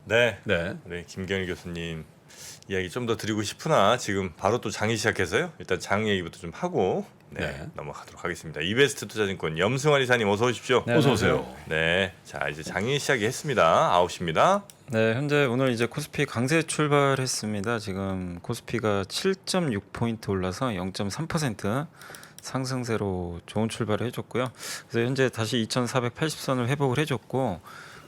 네, 네. 우리 김경일 교수님 이야기 좀 더 드리고 싶으나 지금 바로 또 장이 시작해서요. 일단 장 얘기부터 좀 하고 네. 넘어가도록 하겠습니다. 이베스트 투자증권 염승환 이사님 어서 오십시오. 네, 어서 오세요. 네, 자 이제 장이 시작이 했습니다. 9시입니다. 네, 현재 오늘 이제 코스피 강세 출발했습니다. 지금 코스피가 7.6포인트 올라서 0.3% 상승세로 좋은 출발을 해줬고요. 그래서 현재 다시 2,480선을 회복을 해줬고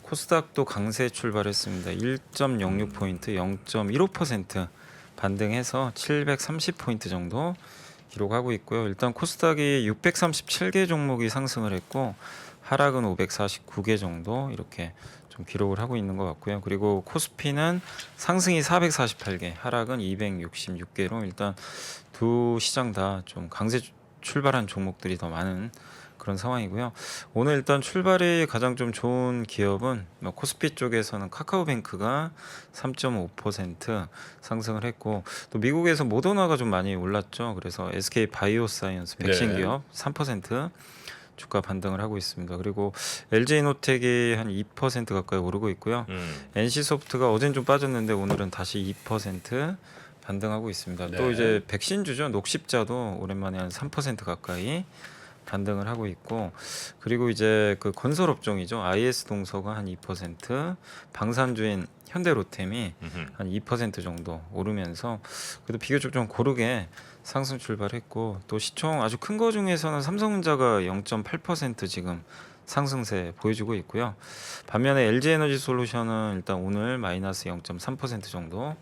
코스닥도 강세 출발했습니다. 1.06포인트 0.15% 반등해서 730포인트 정도 기록하고 있고요. 일단 코스닥이 637개 종목이 상승을 했고 하락은 549개 정도 이렇게 좀 기록을 하고 있는 것 같고요. 그리고 코스피는 상승이 448개, 하락은 266개로 일단 두 시장 다 좀 강세 출발한 종목들이 더 많은 그런 상황이고요. 오늘 일단 출발이 가장 좀 좋은 기업은 코스피 쪽에서는 카카오뱅크가 3.5% 상승을 했고 또 미국에서 모더나가 좀 많이 올랐죠. 그래서 SK 바이오사이언스 백신 네. 기업 3% 주가 반등을 하고 있습니다. 그리고 LG노텍이 한 2% 가까이 오르고 있고요. NC소프트가 어젠 좀 빠졌는데 오늘은 다시 2% 반등하고 있습니다. 네. 또 이제 백신주죠. 녹십자도 오랜만에 한 3% 가까이 반등을 하고 있고 그리고 이제 그 건설 업종이죠. IS동서가 한 2%, 방산주인 현대로템이 한 2% 정도 오르면서 그래도 비교적 좀 고르게 상승 출발했고 또 시총 아주 큰 거 중에서는 삼성전자가 0.8% 지금 상승세 보여주고 있고요. 반면에 LG에너지솔루션은 일단 오늘 마이너스 0.3% 정도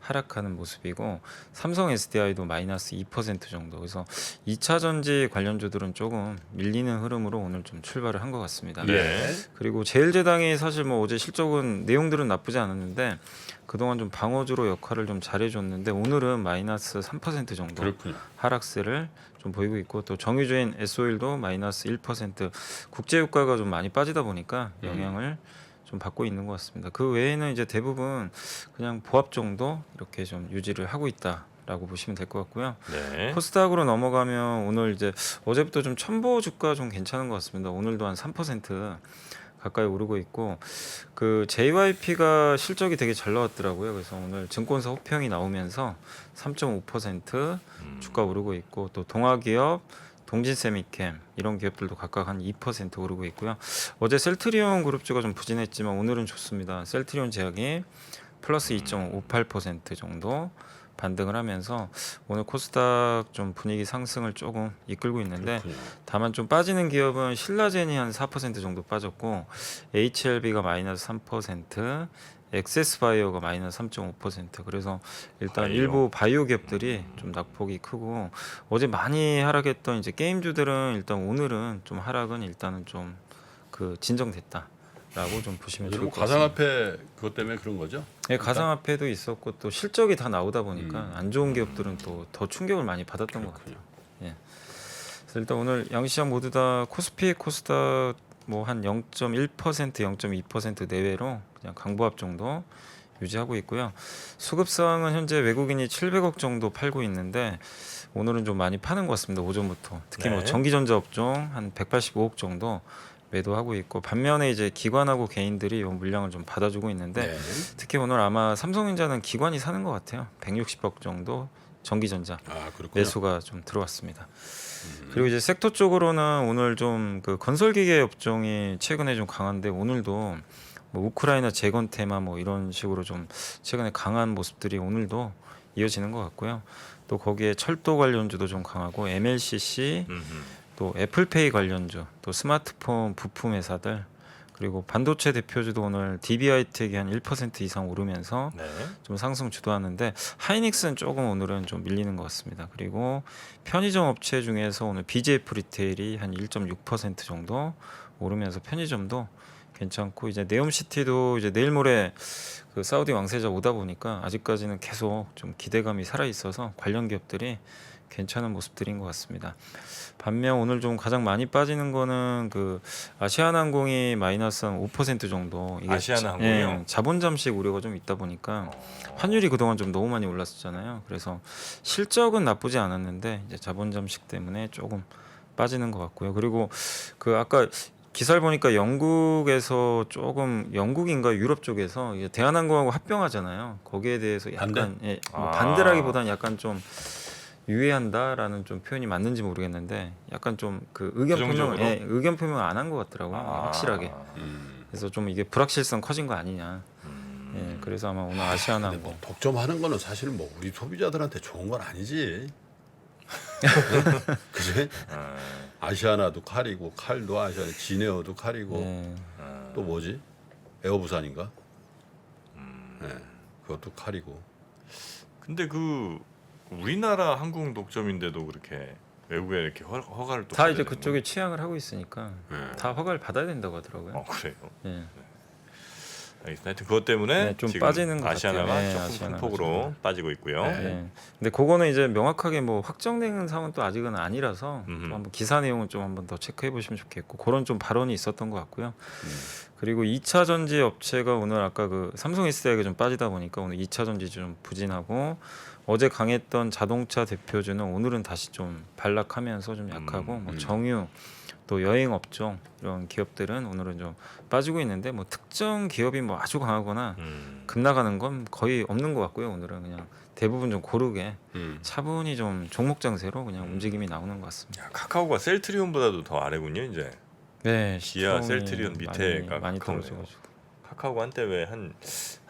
하락하는 모습이고 삼성 SDI도 마이너스 2% 정도. 그래서 2차 전지 관련주들은 조금 밀리는 흐름으로 오늘 좀 출발을 한 것 같습니다. 네. 그리고 제일제당이 사실 뭐 어제 실적은 내용들은 나쁘지 않았는데 그동안 좀 방어주로 역할을 좀 잘해줬는데 오늘은 마이너스 3% 정도 그렇군요. 하락세를 좀 보이고 있고 또 정유주인 S-오일도 마이너스 1% 국제유가가 좀 많이 빠지다 보니까 영향을 좀 받고 있는 것 같습니다. 그 외에는 이제 대부분 그냥 보합 정도 이렇게 좀 유지를 하고 있다라고 보시면 될 것 같고요. 네. 코스닥으로 넘어가면 오늘 이제 어제부터 좀 첨보 주가 좀 괜찮은 것 같습니다. 오늘도 한 3% 가까이 오르고 있고 그 JYP가 실적이 되게 잘 나왔더라고요. 그래서 오늘 증권사 호평이 나오면서 3.5% 주가 오르고 있고 또 동아기업 동진세미캠 이런 기업들도 각각 한 2% 오르고 있고요. 어제 셀트리온 그룹주가 좀 부진했지만 오늘은 좋습니다. 셀트리온 제약이 플러스 2.58% 정도 반등을 하면서 오늘 코스닥 좀 분위기 상승을 조금 이끌고 있는데 그렇군요. 다만 좀 빠지는 기업은 신라젠이 한 4% 정도 빠졌고 HLB가 마이너스 3%, 엑세스바이오가 마이너스 3.5% 그래서 일단 바이오. 일부 바이오 기업들이 좀 낙폭이 크고 어제 많이 하락했던 이제 게임주들은 일단 오늘은 좀 하락은 일단은 좀 그 진정됐다라고 좀 보시면 좋을 그리고 것 같습니다. 가상화폐 그것 때문에 그런 거죠? 네, 가상화폐도 있었고 또 실적이 다 나오다 보니까 안 좋은 기업들은 또 더 충격을 많이 받았던 것 같아요. 예. 그래서 일단 오늘 양시장 모두 다 코스피, 코스닥 뭐 한 0.1%, 0.2% 내외로 그냥 강보합 정도 유지하고 있고요. 수급 상황은 현재 외국인이 700억 정도 팔고 있는데 오늘은 좀 많이 파는 것 같습니다. 오전부터 특히 뭐 네. 전기전자 업종 한 185억 정도 매도하고 있고 반면에 이제 기관하고 개인들이 이 물량을 좀 받아주고 있는데 네. 특히 오늘 아마 삼성전자는 기관이 사는 것 같아요. 160억 정도 전기전자 아, 그렇군요. 매수가 좀 들어왔습니다. 그리고 이제 섹터 쪽으로는 오늘 좀 그 건설기계 업종이 최근에 좀 강한데 오늘도 뭐 우크라이나 재건 테마 뭐 이런 식으로 좀 최근에 강한 모습들이 오늘도 이어지는 것 같고요. 또 거기에 철도 관련주도 좀 강하고 MLCC 또 애플페이 관련주 또 스마트폰 부품 회사들 그리고 반도체 대표주도 오늘 DB하이텍이 한 1% 이상 오르면서 네. 좀 상승 주도하는데 하이닉스는 조금 오늘은 좀 밀리는 것 같습니다. 그리고 편의점 업체 중에서 오늘 BJF 리테일이 한 1.6% 정도 오르면서 편의점도 괜찮고 이제 네옴시티도 이제 내일 모레 그 사우디 왕세자 오다 보니까 아직까지는 계속 좀 기대감이 살아 있어서 관련 기업들이 괜찮은 모습들인 것 같습니다. 반면 오늘 좀 가장 많이 빠지는 거는 그 아시아나항공이 마이너스 한 5% 정도. 이게 아시아나항공이요? 자본 잠식 우려가 좀 있다 보니까 환율이 그동안 좀 너무 많이 올랐었잖아요. 그래서 실적은 나쁘지 않았는데 이제 자본 잠식 때문에 조금 빠지는 것 같고요. 그리고 그 아까 기사를 보니까 영국에서 조금 영국인가 유럽 쪽에서 이게 대한항공하고 합병하잖아요. 거기에 대해서 약간 뭐 아. 반대라기보다는 약간 좀 유예한다라는 좀 표현이 맞는지 모르겠는데 약간 좀 그 의견 표명 부정적으로? 의견 표명 안 한 것 같더라고요. 확실하게. 그래서 좀 이게 불확실성 커진 거 아니냐. 예, 그래서 아마 오늘 아시아나 근데 뭐 독점하는 거는 사실 뭐 우리 소비자들한테 좋은 건 아니지. 그지? 아시아나도 칼이고 칼도 아시아나, 지네어도 칼이고 예, 또 뭐지? 에어부산인가? 네, 그것도 칼이고. 근데 그 우리나라 항공 독점인데도 그렇게 외국에 이렇게 허가를 또 다 받아야 이제 되는 그쪽에 취향을 하고 있으니까 네. 다 허가를 받아야 된다고 하더라고요. 거? 그래요. 예. 알겠습니다. 하여튼 그것 때문에 네, 좀 지금 빠지는 것 아시아나가 같아요. 네, 조금 아시아나가 큰 폭으로 좀. 빠지고 있고요. 네. 예. 근데 그거는 이제 명확하게 뭐 확정된 상황은 또 아직은 아니라서 음흠. 좀 한번 기사 내용은 좀 한번 더 체크해 보시면 좋겠고 그런 좀 발언이 있었던 것 같고요. 그리고 2차 전지 업체가 오늘 아까 그 삼성 SDI가 좀 빠지다 보니까 오늘 2차 전지 좀 부진하고 어제 강했던 자동차 대표주는 오늘은 다시 좀 반락하면서 좀 약하고 뭐 정유 또 여행 업종 이런 기업들은 오늘은 좀 빠지고 있는데 뭐 특정 기업이 뭐 아주 강하거나 급나가는 건 거의 없는 것 같고요. 오늘은 그냥 대부분 좀 고르게 차분히 좀 종목 장세로 그냥 움직임이 나오는 것 같습니다. 야, 카카오가 셀트리온보다도 더 아래군요. 이제 네, 기아, 시총이 셀트리온 밑에가 많이 카카오네요. 떨어져가지고 카카오가 한때 왜 한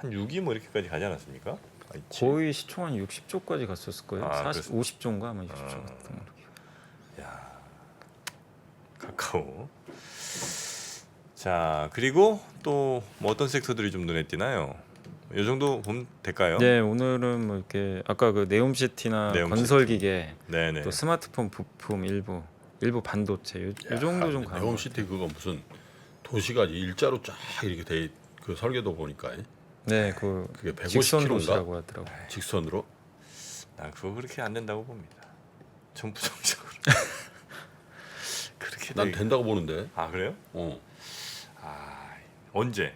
6위 뭐 이렇게까지 가지 않았습니까? 아, 있지. 거의 시총 한 60조까지 갔었을 거예요. 아, 40, 50조인가 아마 60조 같은 거. 야, 카카오. 자, 그리고 또 뭐 어떤 섹터들이 좀 눈에 띄나요? 이 정도 보면 될까요? 네, 오늘은 뭐 이렇게 아까 그 네옴시티나 네옴시티. 건설기계 네네. 또 스마트폰 부품 일부 반도체 요 정도 좀 강한 것 네옴시티 그거 무슨 도시가 일자로 쫙 이렇게 돼 그 설계도 보니까 네, 그 그게 직선 150km인가? 도시라고 하더라고요. 직선으로. 난 그거 그렇게 안 된다고 봅니다. 전 부정적으로. 그렇게 난 되게- 된다고 보는데. 아 그래요? 아 언제?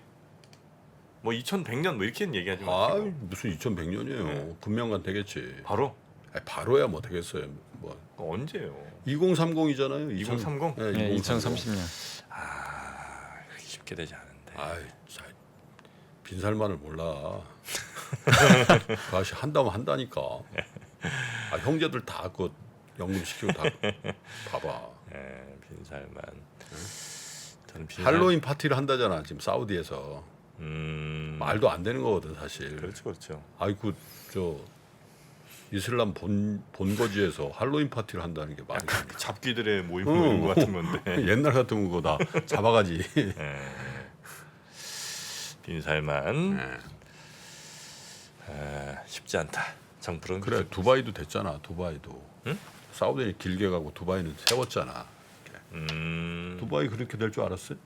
뭐 2100년 뭐 이렇게 얘기하지 아 마시고 무슨 2100년이에요. 금명간 되겠지. 바로 아니, 바로야 뭐 되겠어요. 뭐 언제요? 2030이잖아요. 2030? 네, 네, 2030. 2030년. 아 그렇게 쉽게 되지 않은데. 아이, 빈살만을 몰라. 그 아저씨 한다면 한다니까. 아, 형제들 다 그 연금 시키고 다 봐봐. 빈살만. 저는 할로윈 파티를 한다잖아 지금 사우디에서. 말도 안 되는 거거든 사실. 그렇죠, 그렇죠. 아이고 저 이슬람 본거지에서 할로윈 파티를 한다는 게 말이 돼. 잡귀들의 모임 모이는 것 같은 건데. 옛날 같은 거 다 잡아가지. 빈살만. 네. 쉽지 않다. 정부는 그래 두바이도 됐잖아. 두바이도. 응? 사우디는 길게 가고 두바이는 세웠잖아. 두바이 그렇게 될 줄 알았어요?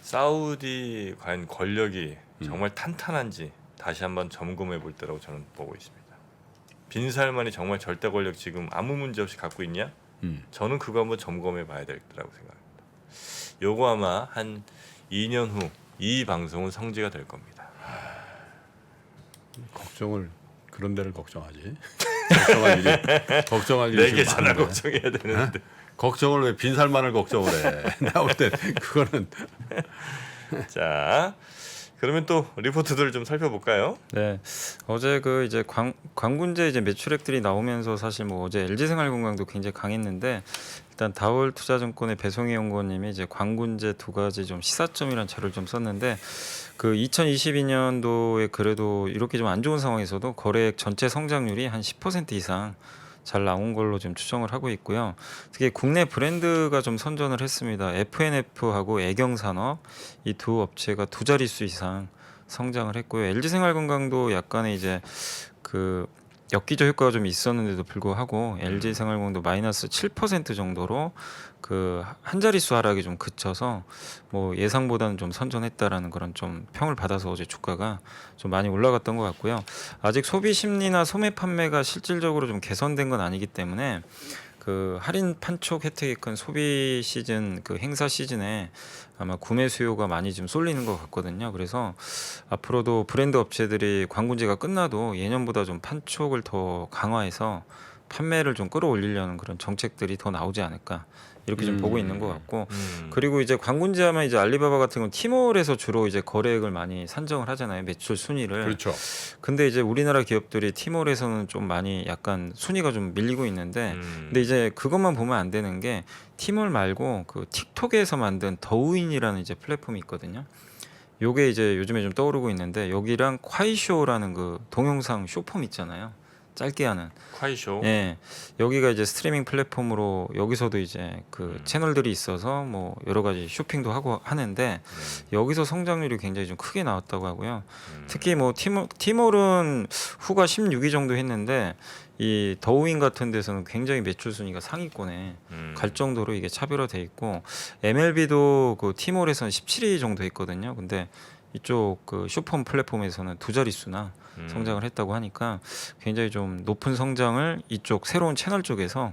사우디 과연 권력이 정말 탄탄한지 다시 한번 점검해 볼 때라고 저는 보고 있습니다. 빈살만이 정말 절대 권력 지금 아무 문제 없이 갖고 있냐? 저는 그거 한번 점검해 봐야 될 때라고 생각합니다. 요거 아마 한 2년 후 이 방송은 성지가 될 겁니다. 걱정을 그런 데를 걱정하지. 걱정할 일이 내 지금 계산을 많은데. 걱정해야 되는데. 걱정을 왜 빈살만을 걱정을 해? 내가 볼 때 그거는 자, 그러면 또 리포트들을 좀 살펴볼까요? 네, 어제 그 이제 광군제 이제 매출액들이 나오면서 사실 뭐 어제 LG생활건강도 굉장히 강했는데 일단 다올투자증권의 배송희 연구원님이 이제 광군제 두 가지 좀 시사점이라는 자료를 좀 썼는데 그 2022년도에 그래도 이렇게 좀 안 좋은 상황에서도 거래액 전체 성장률이 한 10% 이상 잘 나온 걸로 지금 추정을 하고 있고요. 특히 국내 브랜드가 좀 선전을 했습니다. FNF하고 애경산업 이 두 업체가 두 자릿수 이상 성장을 했고요. LG생활건강도 약간의 이제 그 엽기적 효과가 좀 있었는데도 불구하고 LG생활건강도 마이너스 7% 정도로 그 한 자릿수 하락이 좀 그쳐서 뭐 예상보다는 좀 선전했다라는 그런 좀 평을 받아서 어제 주가가 좀 많이 올라갔던 것 같고요. 아직 소비 심리나 소매 판매가 실질적으로 좀 개선된 건 아니기 때문에 그 할인 판촉 혜택이 큰 소비 시즌 그 행사 시즌에 아마 구매 수요가 많이 좀 쏠리는 것 같거든요. 그래서 앞으로도 브랜드 업체들이 광군제가 끝나도 예년보다 좀 판촉을 더 강화해서 판매를 좀 끌어올리려는 그런 정책들이 더 나오지 않을까 이렇게 좀 보고 있는 것 음. 같고 그리고 이제 관군지 하면 이제 알리바바 같은 건 티몰에서 주로 이제 거래액을 많이 산정을 하잖아요. 매출 순위를. 그렇죠. 근데 이제 우리나라 기업들이 티몰에서는 좀 많이 약간 순위가 좀 밀리고 있는데 근데 이제 그것만 보면 안 되는 게 티몰 말고 그 틱톡에서 만든 더우인이라는 이제 플랫폼이 있거든요. 요게 이제 요즘에 좀 떠오르고 있는데 여기랑 콰이쇼라는 그 동영상 쇼폼 있잖아요. 짧게 하는. 콰이쇼. 예. 여기가 이제 스트리밍 플랫폼으로 여기서도 이제 그 채널들이 있어서 뭐 여러 가지 쇼핑도 하고 하는데 여기서 성장률이 굉장히 좀 크게 나왔다고 하고요. 특히 뭐 티몰은 후가 16위 정도 했는데 이 더우인 같은 데서는 굉장히 매출 순위가 상위권에 갈 정도로 이게 차별화돼 있고 MLB도 그 티몰에서는 17위 정도 했거든요. 근데 이쪽 그 쇼폼 플랫폼에서는 두 자릿수나 성장을 했다고 하니까 굉장히 좀 높은 성장을 이쪽 새로운 채널 쪽에서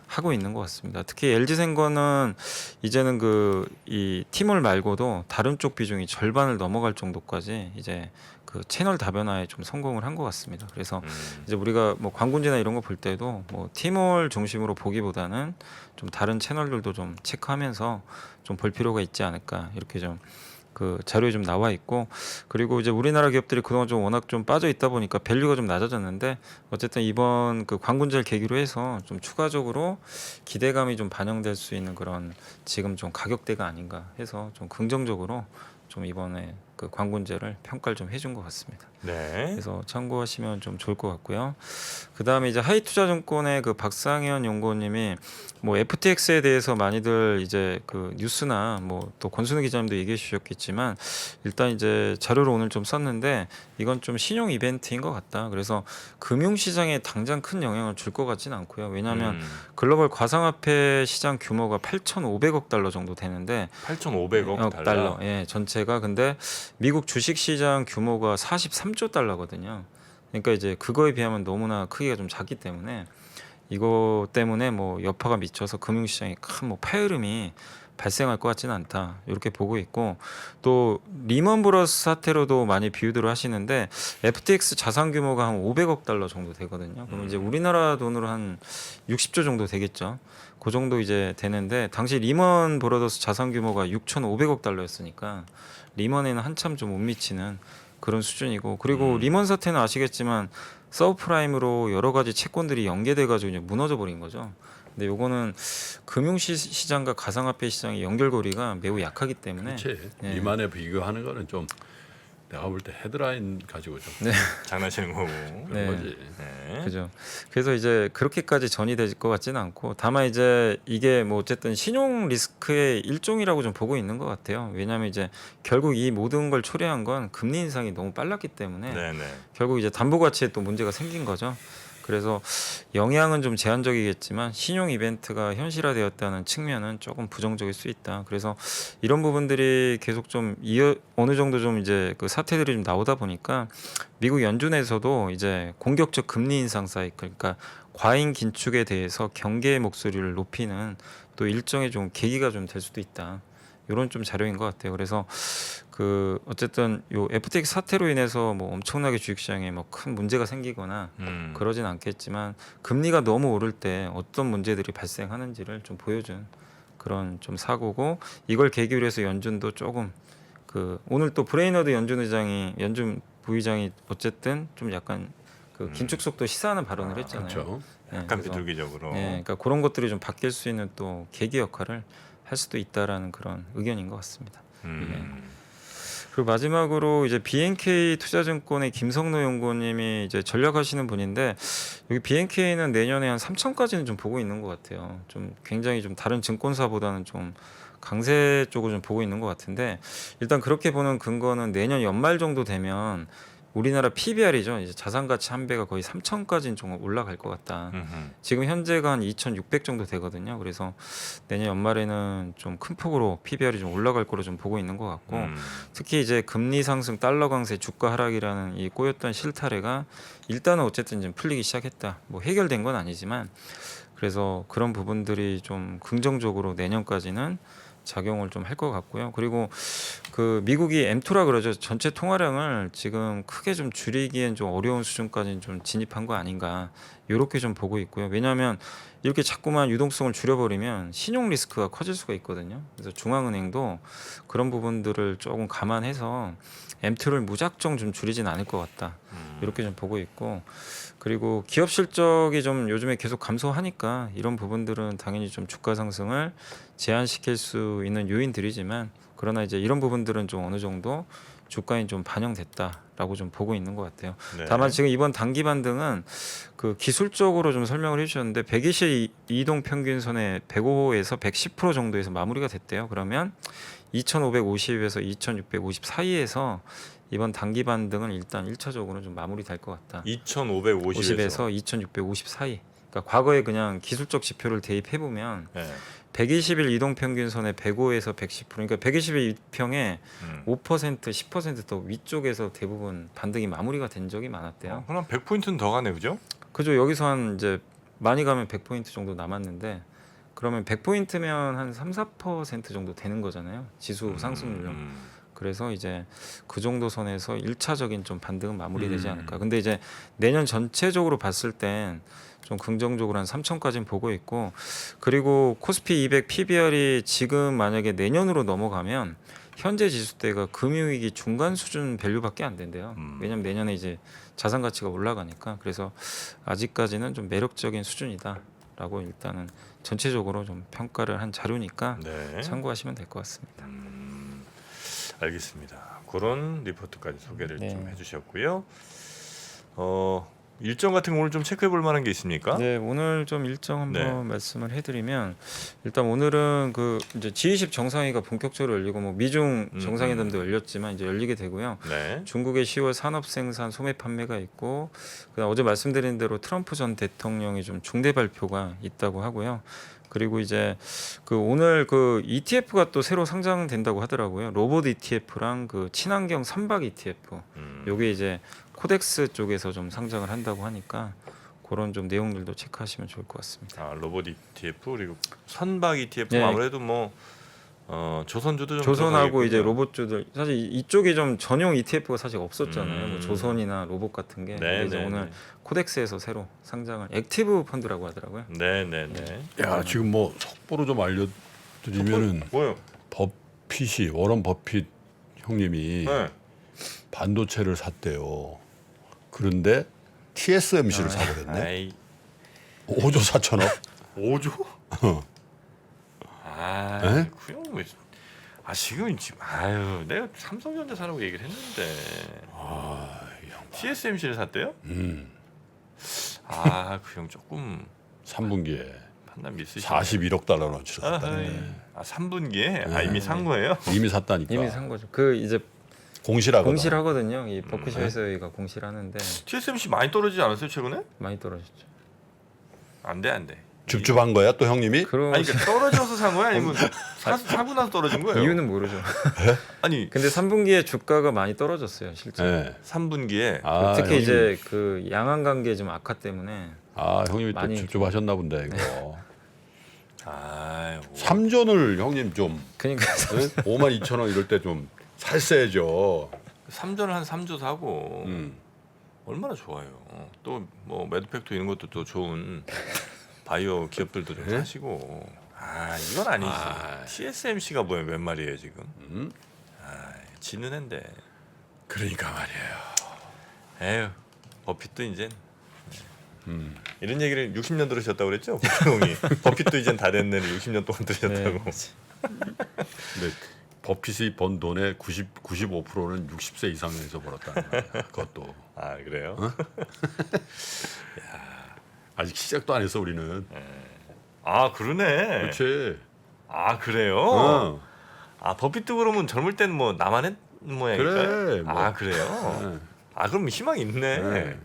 하고 있는 것 같습니다. 특히 LG생과는 이제는 그 이 티몰 말고도 다른 쪽 비중이 절반을 넘어갈 정도까지 이제 그 채널 다변화에 좀 성공을 한 것 같습니다. 그래서 이제 우리가 뭐 광군지나 이런 거 볼 때도 뭐 티몰 중심으로 보기보다는 좀 다른 채널들도 좀 체크하면서 좀 볼 필요가 있지 않을까 이렇게 좀 그 자료에 좀 나와 있고 그리고 이제 우리나라 기업들이 그동안 좀 워낙 좀 빠져 있다 보니까 밸류가 좀 낮아졌는데 어쨌든 이번 그 광군제를 계기로 해서 좀 추가적으로 기대감이 좀 반영될 수 있는 그런 지금 좀 가격대가 아닌가 해서 좀 긍정적으로 좀 이번에 그 광군제를 평가를 좀 해준 것 같습니다. 네. 그래서 참고하시면 좀 좋을 것 같고요. 그 다음에 이제 하이투자증권의 그 박상현 연구원님이 뭐 FTX에 대해서 많이들 이제 그 뉴스나 뭐 또 권순우 기자님도 얘기해 주셨겠지만 일단 이제 자료를 오늘 좀 썼는데 이건 좀 신용 이벤트인 것 같다. 그래서 금융시장에 당장 큰 영향을 줄 것 같지는 않고요. 왜냐하면 글로벌 가상화폐 시장 규모가 8,500억 달러 정도 되는데 8,500억 달러. 예, 전체가 근데 미국 주식시장 규모가 43조 달러거든요. 그러니까 이제 그거에 비하면 너무나 크기가 좀 작기 때문에 이거 때문에 뭐 여파가 미쳐서 금융시장에 큰 뭐 파열음이 발생할 것 같지는 않다 이렇게 보고 있고 또 리먼 브러스 사태로도 많이 비유들을 하시는데 FTX 자산 규모가 한 500억 달러 정도 되거든요. 그럼 이제 우리나라 돈으로 한 60조 정도 되겠죠. 그 정도 이제 되는데 당시 리먼 브러더스 자산 규모가 6,500억 달러였으니까 리먼에는 한참 좀 못 미치는 그런 수준이고 그리고 리먼 사태는 아시겠지만 서브프라임으로 여러 가지 채권들이 연계돼 가지고 이제 무너져 버린 거죠. 근데 요거는 금융시장과 가상화폐 시장의 연결고리가 매우 약하기 때문에 그렇지. 예. 리만에 비교하는 거는 좀 내가 볼 때 헤드라인 가지고 좀 장난치는 거고. 그런 네. 거지. 네. 그죠. 그래서 이제 그렇게까지 전이 될 것 같지는 않고 다만 이제 이게 뭐 어쨌든 신용 리스크의 일종이라고 좀 보고 있는 것 같아요. 왜냐하면 이제 결국 이 모든 걸 초래한 건 금리 인상이 너무 빨랐기 때문에 네네. 결국 이제 담보 가치에 또 문제가 생긴 거죠. 그래서 영향은 좀 제한적이겠지만 신용 이벤트가 현실화되었다는 측면은 조금 부정적일 수 있다. 그래서 이런 부분들이 계속 좀 어느 정도 좀 이제 그 사태들이 좀 나오다 보니까 미국 연준에서도 이제 공격적 금리 인상 사이클, 그러니까 과잉 긴축에 대해서 경계의 목소리를 높이는 또 일정의 좀 계기가 좀 될 수도 있다. 이런 좀 자료인 것 같아요. 그래서 그 어쨌든 요 FTX 사태로 인해서 뭐 엄청나게 주식시장에 뭐 큰 문제가 생기거나 그러진 않겠지만 금리가 너무 오를 때 어떤 문제들이 발생하는지를 좀 보여준 그런 좀 사고고 이걸 계기로 해서 연준도 조금 그 오늘 또 브레이너드 연준 부의장이 어쨌든 좀 약간 그 긴축 속도 시사하는 발언을 했잖아요. 그렇죠. 예, 약간 그래서 비둘기적으로. 예, 그러니까 그런 것들이 좀 바뀔 수 있는 또 계기 역할을 할 수도 있다라는 그런 의견인 것 같습니다. 그리고 마지막으로 이제 BNK 투자증권의 김성노 연구원님이 이제 전략하시는 분인데 여기 BNK는 내년에 한 3천까지는 좀 보고 있는 것 같아요. 좀 굉장히 좀 다른 증권사보다는 좀 강세 쪽을 좀 보고 있는 것 같은데 일단 그렇게 보는 근거는 내년 연말 정도 되면 우리나라 PBR이죠. 이제 자산 가치 한 배가 거의 3천까지는 좀 올라갈 것 같다. 지금 현재가 한 2,600 정도 되거든요. 그래서 내년 연말에는 좀 큰 폭으로 PBR이 좀 올라갈 거로 좀 보고 있는 것 같고 특히 이제 금리 상승, 달러 강세, 주가 하락이라는 이 꼬였던 실타래가 일단은 어쨌든 좀 풀리기 시작했다. 뭐 해결된 건 아니지만 그래서 그런 부분들이 좀 긍정적으로 내년까지는 작용을 좀 할 것 같고요. 그리고 그 미국이 M2라 그러죠. 전체 통화량을 지금 크게 좀 줄이기엔 좀 어려운 수준까지 좀 진입한 거 아닌가 이렇게 좀 보고 있고요. 왜냐하면 이렇게 자꾸만 유동성을 줄여버리면 신용 리스크가 커질 수가 있거든요. 그래서 중앙은행도 그런 부분들을 조금 감안해서 M2를 무작정 좀 줄이진 않을 것 같다. 이렇게 좀 보고 있고 그리고 기업 실적이 좀 요즘에 계속 감소하니까 이런 부분들은 당연히 좀 주가 상승을 제한시킬 수 있는 요인들이지만 그러나 이제 이런 부분들은 좀 어느 정도 주가에 좀 반영됐다라고 좀 보고 있는 것 같아요. 네. 다만 지금 이번 단기 반등은 그 기술적으로 좀 설명을 해주셨는데 120 이동 평균선의 105에서 110% 정도에서 마무리가 됐대요. 그러면 2,550에서 2,650 사이에서 이번 단기 반등은 일단 1차적으로 좀 마무리될 것 같다. 2,550에서 50에서 2,650 사이. 그러니까 과거에 그냥 기술적 지표를 대입해 보면 네. 120일 이동 평균선의 105에서 110% 그러니까 120일 이평에 음. 5% 10%더 위쪽에서 대부분 반등이 마무리가 된 적이 많았대요. 그럼 100포인트는 더 가네, 그죠? 그죠? 여기서 한 이제 많이 가면 100포인트 정도 남았는데 그러면 100포인트면 한 3, 4% 정도 되는 거잖아요. 지수 상승률로. 그래서 이제 그 정도 선에서 1차적인 좀 반등은 마무리되지 않을까. 근데 이제 내년 전체적으로 봤을 땐 좀 긍정적으로 한 3천까지는 보고 있고 그리고 코스피 200 PBR이 지금 만약에 내년으로 넘어가면 현재 지수대가 금융위기 중간 수준 밸류밖에 안 된대요. 왜냐면 내년에 이제 자산 가치가 올라가니까 그래서 아직까지는 좀 매력적인 수준이다라고 일단은 전체적으로 좀 평가를 한 자료니까 네. 참고하시면 될 것 같습니다. 알겠습니다. 그런 리포트까지 소개를 네. 좀 해주셨고요. 일정 같은 거 오늘 좀 체크해 볼 만한 게 있습니까? 네, 오늘 좀 일정 한번 네. 말씀을 해드리면 일단 오늘은 그 이제 G20 정상회의가 본격적으로 열리고 뭐 미중 정상회담도 열렸지만 이제 열리게 되고요. 네. 중국의 10월 산업 생산 소매 판매가 있고 그다음 어제 말씀드린 대로 트럼프 전 대통령이 좀 중대 발표가 있다고 하고요. 그리고 이제 그 오늘 그 ETF가 또 새로 상장된다고 하더라고요. 로봇 ETF랑 그 친환경 선박 ETF. 요게 이제 코덱스 쪽에서 좀 상장을 한다고 하니까 그런 좀 내용들도 체크하시면 좋을 것 같습니다. 아, 로봇 ETF 그리고 선박 ETF 네. 아무래도 뭐 조선주도 좀 조선하고 이제 들어가겠군요. 로봇주들 사실 이쪽이 좀 전용 ETF가 사실 없었잖아요. 뭐 조선이나 로봇 같은 게. 근데 이제 오늘 코덱스에서 새로 상장을 액티브 펀드라고 하더라고요. 네네네. 야 지금 뭐 속보로 좀 알려드리면은 뭐요? 버핏이 워런 버핏 형님이 네. 반도체를 샀대요. 그런데 TSMC를 사버렸네. 아이 5조 4천억. 5조? 아, 에? 그형 왜? 아 지금 아유 내가 삼성전자 사라고 얘기를 했는데. TSMC를 샀대요? 아, 그 형 조금 3분기에 판단 미스시네. 41억 달러어치를 샀다네. 아 3분기에? 아 이미 산 거예요? 이미 샀다니까. 이미 산 거죠. 그 이제 공시라거든. 공실하거든요. 이 버크셔에서가 공실하는데 TSMC 많이 떨어지지 않았어요 최근에? 많이 떨어졌죠. 안 돼. 줍줍한 거야 또 형님이? 그런 아니 그러니까 떨어져서 산 거야 아니면 사고 나서 떨어진 거예요? 이유는 모르죠. 아니 근데 3분기에 주가가 많이 떨어졌어요, 실제. 네. 3분기에 아, 특히 형님. 이제 그 양안 관계 좀 악화 때문에 아 형님이 또 많이 줍줍하셨나 본데 이거. 아유 3전을 형님 좀 그러니까 5만 2천 원 이럴 때 좀 살세죠. 3전을 한 3조 사고 얼마나 좋아요. 또 뭐 매드팩토 이런 것도 또 좋은 바이오 기업들도 좀 사시고. 아 이건 아니지. TSMC가 뭐야 몇 말이에요 지금? 아 지는 앤데. 그러니까 말이에요. 에휴 버핏도 이제 이런 얘기를 60년 들으셨다고 그랬죠? 보통이 버핏도 이젠 다 됐네 60년 동안 들으셨다고. 근데 버핏이 번 돈의 95%는 60세 이상에서 벌었다는 거야. 그것도 아 그래요? 아직 시작도 안 했어 우리는. 아 그러네. 그렇지. 아 그래요? 어. 아 버핏도 그러면 젊을 때는 뭐 나만 했 모양일까요? 그래, 뭐. 아 그래요? 네. 아 그럼 희망이 있네. 네.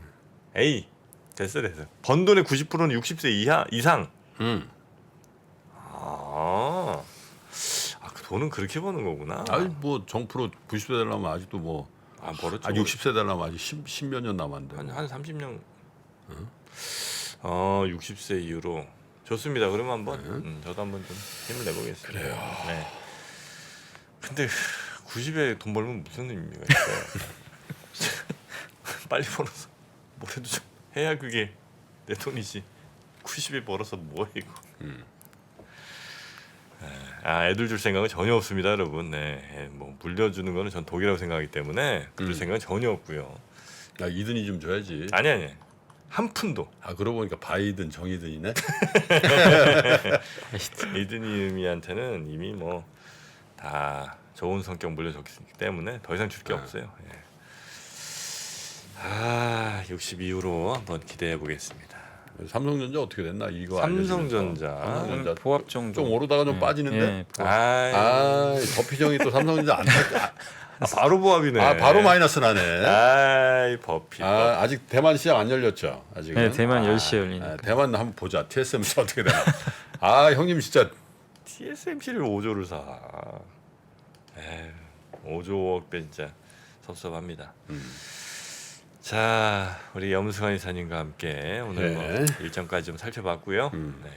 에이 됐어. 번 돈의 90%는 60세 이상. 아, 그 돈은 그렇게 버는 거구나. 아니 뭐 정프로 90세 되려면 아직도 뭐 아 벌었죠. 60세 되려면 아직 10몇 년 남았는데. 한 30년. 60세 이후로 좋습니다. 그러면 한번 저도 한번 좀 힘을 내보겠습니다. 그래요. 네. 근데 90에 돈 벌면 무슨 의미가 있어요? 빨리 벌어서 뭐라도 좀 해야 그게 내 돈이지. 90에 벌어서 뭐해 이거. 아, 애들 줄 생각은 전혀 없습니다, 여러분. 네, 뭐 물려주는 거는 전 독이라고 생각하기 때문에 줄 생각은 전혀 없고요. 야, 이든이 좀 줘야지. 아니 한 푼도. 아, 그러고 보니까 바이든 정이든이네. 이든이미한테는 이미 뭐 다 좋은 성격 물려줬기 때문에 더 이상 줄 게 없어요. 예. 아, 60 이후로 한번 기대해 보겠습니다. 삼성전자 어떻게 됐나 이거 삼성전자. 알려주면서. 삼성전자 보합 정도. 좀 오르다가 좀 빠지는데. 예, 보합. 아, 더피정이 또 삼성전자 안 탔. 바로 보합이네. 아, 바로 마이너스 나네. 아이 버피. 아, 아직 대만 시장 안 열렸죠. 아직은. 네, 대만 10시에 열리니까. 아, 대만 한번 보자. TSMC 어떻게 되나. 아, 형님 진짜 TSMC를 5조를 사. 에휴, 5조억 배 진짜 섭섭합니다. 자, 우리 염승환 이사님과 함께 오늘 네. 뭐 일정까지 좀 살펴봤고요. 네.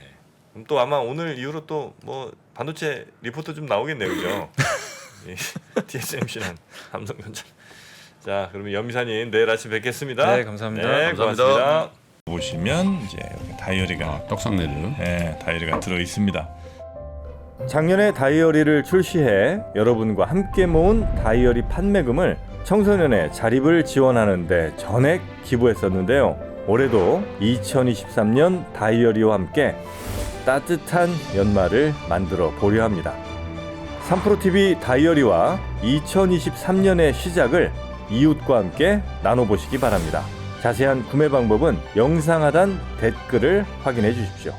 그럼 또 아마 오늘 이후로 또 뭐 반도체 리포트 좀 나오겠네요, 그죠? TSMC랑 삼성전자. 자, 그러면 염 이사님 내일 아침 뵙겠습니다. 네, 감사합니다. 네, 감사합니다. 고맙습니다. 보시면 이제 여기 다이어리가 떡상내를. 네, 다이어리가 들어 있습니다. 작년에 다이어리를 출시해 여러분과 함께 모은 다이어리 판매금을 청소년의 자립을 지원하는 데 전액 기부했었는데요. 올해도 2023년 다이어리와 함께 따뜻한 연말을 만들어 보려 합니다. 3프로TV 다이어리와 2023년의 시작을 이웃과 함께 나눠보시기 바랍니다. 자세한 구매 방법은 영상 하단 댓글을 확인해 주십시오.